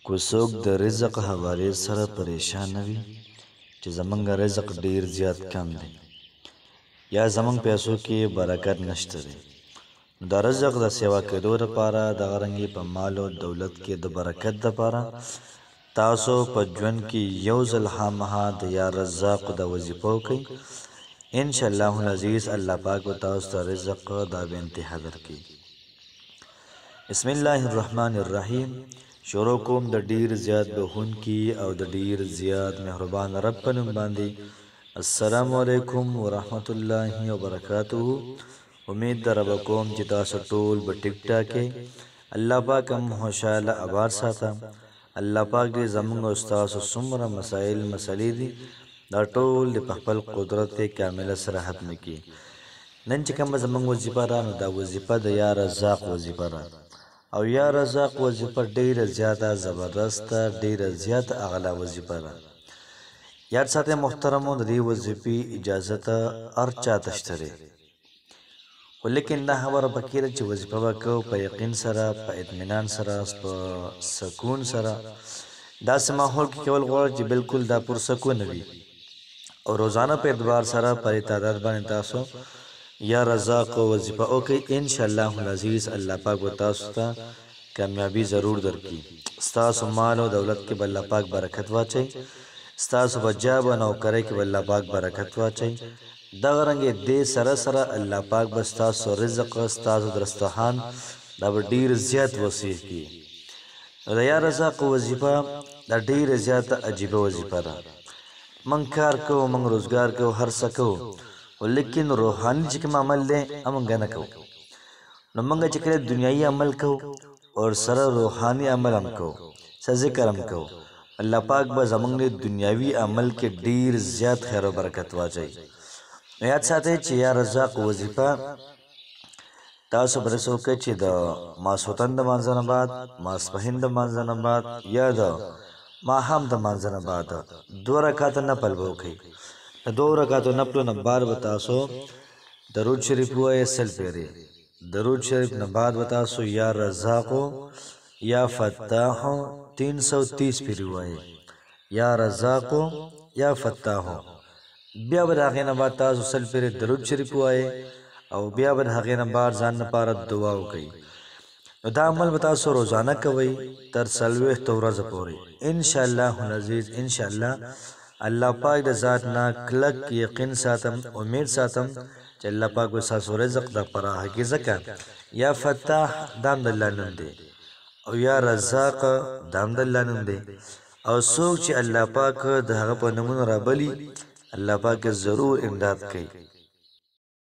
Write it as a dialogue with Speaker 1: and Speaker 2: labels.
Speaker 1: کو څوک د رزق حوالې سره پریشان نه وي چې زمونږ رزق ډیر زیات کم دی یا زمونږ پیسو کې برکت نشته دی. د رزق د سیوا کېدو لپاره دغه رنګې په مال او دولت کې د برکت لپاره تاسو په ژوند کې یو ځل خامخا د یا رزاق د وظیفه وکړئ. ان شاء الله العزیز الله پاک به تاسو ته رزق دا به انتها درکړي. بسم الله الرحمن الرحیم. شروع کوم د ډیر زیات بخونکي او د ډیر زیات مهربان رب په نوم باندې. السلام علیکم ورحمت الله وبرکاته. امید در رب کوم چې تاسو ټول به ټیک ټاک الله پاک هم خوشاله آباد ساته. الله پاک دې زموږ او تاسو څومره مسائل مسلې دي دا ټول د خپل قدرت کامله سره ختم کړي. نن چې کوم زموږ وظیفه را نو دا وظیفه د یا رزاق وظیفه را او یا رزاق وظیفه ډیره زیاته زبردست ډیره زیاته اغلا وظیفه را. یاد ساته محترمو د دې وظیفې اجازه ته هر چا تشتري ولیکن دا خبره پکې چې وظیفه وکړو په یقین سره په اطمینان سره په سکون سره داسې ماحول کې کول غواړي چې بالکل دا پر سکون وي او روزانه په اعتبار سره په تعداد باندې تاسو یا رزاق وظیفه وکړئ. ان شاء الله العزیز الله پاک به تاسو ته کامیابی ضرور درکړي. ستاسو مال او دولت کې به الله پاک برکت واچي. ستاسو بجاب او نوکری کې به الله پاک برکت واچي. دغه رنګې دې سره سره الله پاک به ستاسو رزق ستاسو درستخوان دا به ډیر زیات وسیع کړي. د یا رزاق وظیفه دا ډیر زیاته عجیبه وظیفه ده. من کار کوو من روزګار کوو هر څه کوو ولیکن روحاني چې کوم عمل دی موږ نه کوو. نو موږ چې کله دنیایي عمل کوو او سره روحاني عمل هم کوو څه ذکر هم کوو الله پاک به زموږ دنیاوي عمل کې ډیر زیات خیر او برکت واچوي. یاد ساتئ چې یا رزاق وظیفه تاسو برسو کې چې د ماسوتن د مانځه نه بعد ماسپښین د مانځه نه بعد یا د ماښام د مانځه نه بعد 2 رکعات نفل به وکړئ. د 2 رکعاتو نفلو نه بعد به تاسو درود شریف ووایئ 100 پیرې. درود شریف نه بعد به تاسو یا رزاق یا فتاح 330 پیرې ووایئ. یا رزاق یا فتاح. بیا به د هغې نه بعد تاسو 100 پیرې درود شریف ووایئ او بیا به د هغې نه بعد ځان لپاره دعا وکړئ. نو دا عمل به تاسو روزانه کوئ تر 40 ورځې پورې. ان شاء الله العزیز ان شاء الله الله پاک د ذات نه کلک یقین ساتم امید ساتم چې الله پاک به ستاسو رزق د پراخه کې ځکه یا فتاح دام د الله نوم دی او یا رزاق دام د الله نوم دی او څوک چې الله پاک د هغه په نومونو رابلي الله پاک ضرور امداد کوي.